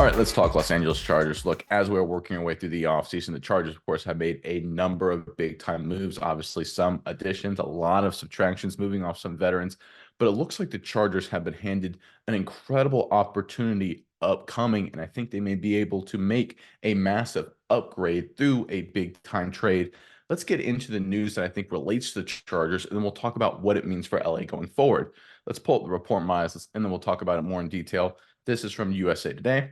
All right, let's talk Los Angeles Chargers. Look, as we're working our way through the offseason, the Chargers, of course, have made a number of big time moves. Obviously, some additions, a lot of subtractions, moving off some veterans. But it looks like the Chargers have been handed an incredible opportunity upcoming. And I think they may be able to make a massive upgrade through a big time trade. Let's get into the news that I think relates to the Chargers, and then we'll talk about what it means for LA going forward. Let's pull up the report, Miles, and then we'll talk about it more in detail. This is from USA Today.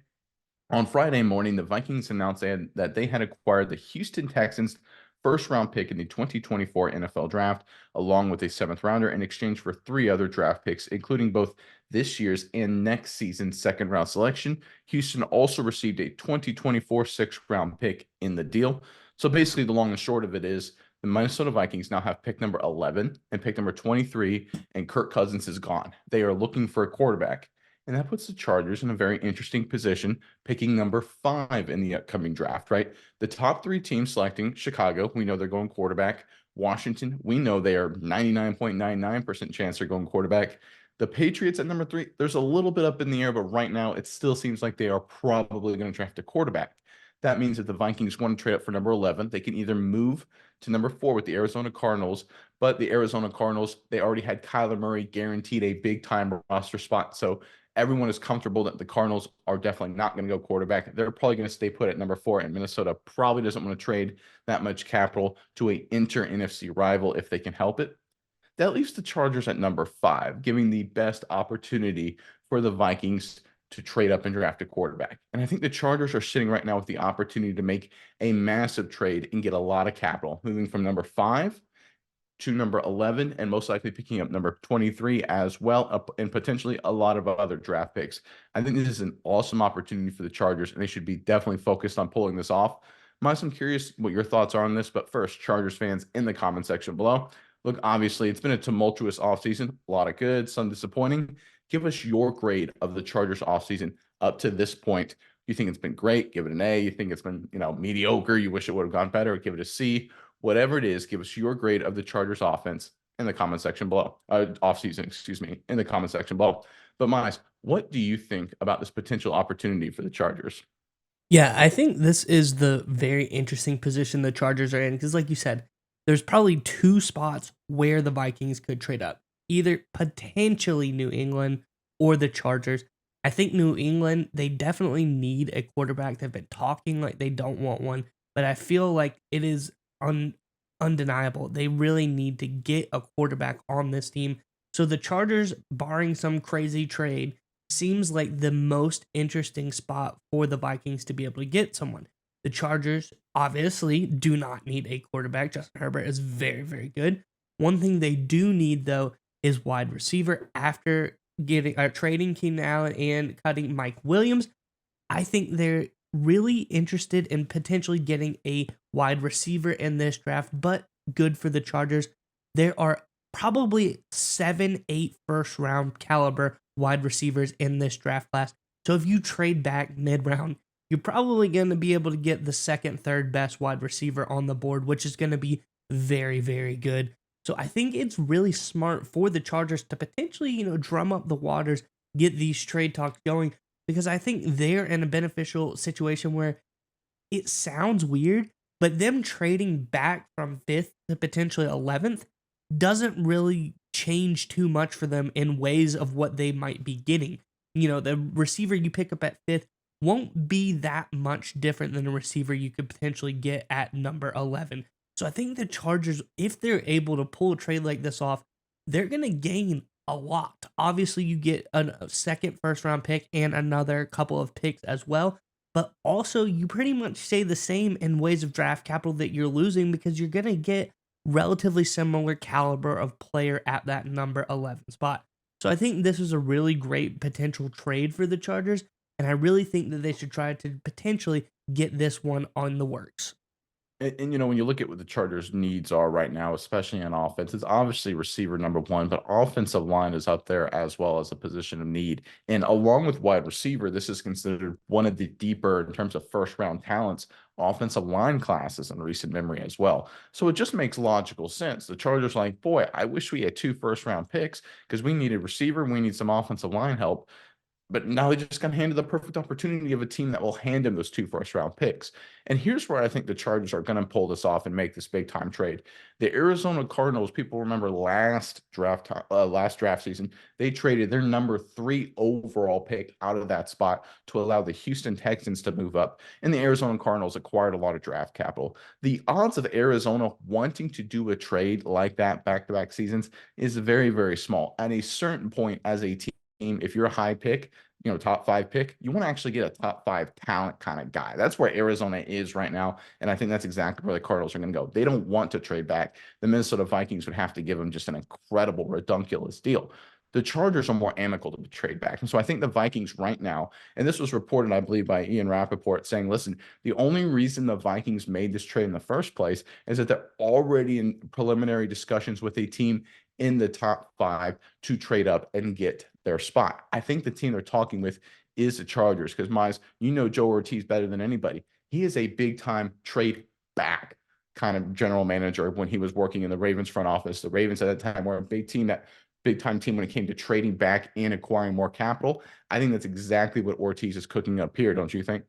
On Friday morning, the Vikings announced that they had acquired the Houston Texans' first round pick in the 2024 NFL draft, along with a seventh rounder in exchange for three other draft picks, including both this year's and next season's second round selection. Houston also received a 2024 sixth round pick in the deal. So basically, the long and short of it is the Minnesota Vikings now have pick number 11 and pick number 23, and Kirk Cousins is gone. They are looking for a quarterback. And that puts the Chargers in a very interesting position, picking number 5 in the upcoming draft, right? The top 3 teams selecting Chicago, we know they're going quarterback. Washington, we know they are 99.99% chance they're going quarterback. The Patriots at number 3, there's a little bit up in the air, but right now it still seems like they are probably going to draft a quarterback. That means that the Vikings want to trade up for number 11. They can either move to number 4 with the Arizona Cardinals, but the Arizona Cardinals, they already had Kyler Murray guaranteed a big time roster spot. So everyone is comfortable that the Cardinals are definitely not going to go quarterback. They're probably going to stay put at number 4, and Minnesota probably doesn't want to trade that much capital to a inter-NFC rival if they can help it. That leaves the Chargers at number 5, giving the best opportunity for the Vikings to trade up and draft a quarterback. And I think the Chargers are sitting right now with the opportunity to make a massive trade and get a lot of capital, moving from number 5 to number 11 and most likely picking up number 23 as well, and potentially a lot of other draft picks. I think this is an awesome opportunity for the Chargers, and they should be definitely focused on pulling this off. Miles, I'm curious what your thoughts are on this, but first, Chargers fans in the comment section below. Look, obviously, it's been a tumultuous offseason, a lot of good, some disappointing. Give us your grade of the Chargers offseason up to this point. You think it's been great? Give it an A. You think it's been, mediocre? You wish it would have gone better? Give it a C. Whatever it is, give us your grade of the Chargers offense in the comment section below. Offseason, excuse me, in the comment section below. But Miles, what do you think about this potential opportunity for the Chargers? Yeah, I think this is the very interesting position the Chargers are in because, like you said, there's probably two spots where the Vikings could trade up, either potentially New England or the Chargers. I think New England, they definitely need a quarterback. They've been talking like they don't want one, but I feel like it is undeniable. They really need to get a quarterback on this team. So the Chargers, barring some crazy trade, seems like the most interesting spot for the Vikings to be able to get someone. The Chargers obviously do not need a quarterback. Justin Herbert is very, very good. One thing they do need though is wide receiver. After getting trading Keenan Allen and cutting Mike Williams, I think they're really interested in potentially getting a wide receiver in this draft, but good for the Chargers. There are probably 7, 8 first round caliber wide receivers in this draft class. So if you trade back mid round, you're probably going to be able to get the second, third best wide receiver on the board, which is going to be very, very good. So I think it's really smart for the Chargers to potentially, drum up the waters, get these trade talks going, because I think they're in a beneficial situation where it sounds weird, but them trading back from 5th to potentially 11th doesn't really change too much for them in ways of what they might be getting. The receiver you pick up at 5th won't be that much different than a receiver you could potentially get at number 11. So I think the Chargers, if they're able to pull a trade like this off, they're going to gain a lot. Obviously, you get a second first round pick and another couple of picks as well. But also, you pretty much stay the same in ways of draft capital that you're losing because you're going to get relatively similar caliber of player at that number 11 spot. So I think this is a really great potential trade for the Chargers, and I really think that they should try to potentially get this one on the works. And when you look at what the Chargers' needs are right now, especially on offense, it's obviously receiver number 1, but offensive line is up there as well as a position of need. And along with wide receiver, this is considered one of the deeper in terms of first round talents offensive line classes in recent memory as well. So it just makes logical sense. The Chargers are like, boy, I wish we had 2 first round picks because we need a receiver and we need some offensive line help. but now they just got handed the perfect opportunity of a team that will hand him those 2 first-round picks. And here's where I think the Chargers are going to pull this off and make this big time trade. The Arizona Cardinals, people remember last draft season, they traded their number 3 overall pick out of that spot to allow the Houston Texans to move up, and the Arizona Cardinals acquired a lot of draft capital. The odds of Arizona wanting to do a trade like that back-to-back seasons is very, very small. At a certain point as a team, if you're a high pick, top 5 pick, you want to actually get a top 5 talent kind of guy. That's where Arizona is right now. And I think that's exactly where the Cardinals are going to go. They don't want to trade back. The Minnesota Vikings would have to give them just an incredible, redunculous deal. The Chargers are more amicable to trade back. And so I think the Vikings right now, and this was reported, I believe, by Ian Rappaport saying, listen, the only reason the Vikings made this trade in the first place is that they're already in preliminary discussions with a team in the top 5 to trade up and get their spot. I think the team they're talking with is the Chargers because, Miles, Joe Ortiz better than anybody. He is a big-time trade back kind of general manager when he was working in the Ravens front office. The Ravens at that time were a big-time team when it came to trading back and acquiring more capital. I think that's exactly what Ortiz is cooking up here, don't you think?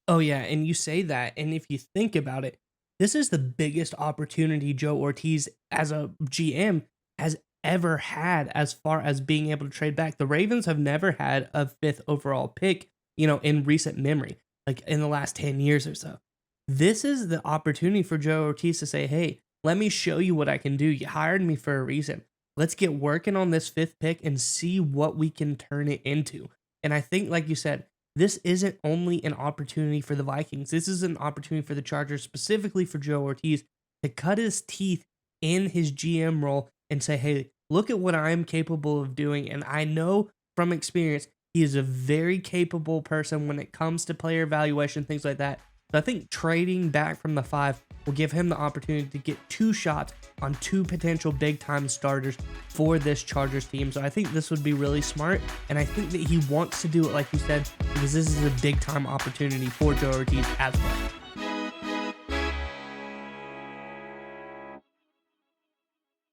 Oh yeah, and you say that, and if you think about it, this is the biggest opportunity Joe Ortiz as a GM has ever had as far as being able to trade back. The Ravens have never had a 5th overall pick, in recent memory, like in the last 10 years or so. This is the opportunity for Joe Ortiz to say, "Hey, let me show you what I can do. You hired me for a reason. Let's get working on this 5th pick and see what we can turn it into." And I think, like you said, this isn't only an opportunity for the Vikings. This is an opportunity for the Chargers, specifically for Joe Ortiz, to cut his teeth in his GM role and say, hey, look at what I'm capable of doing. And I know from experience, he is a very capable person when it comes to player evaluation, things like that. So I think trading back from the 5 will give him the opportunity to get 2 shots on 2 potential big-time starters for this Chargers team. So I think this would be really smart, and I think that he wants to do it, like you said, because this is a big-time opportunity for Joe Ortiz as well.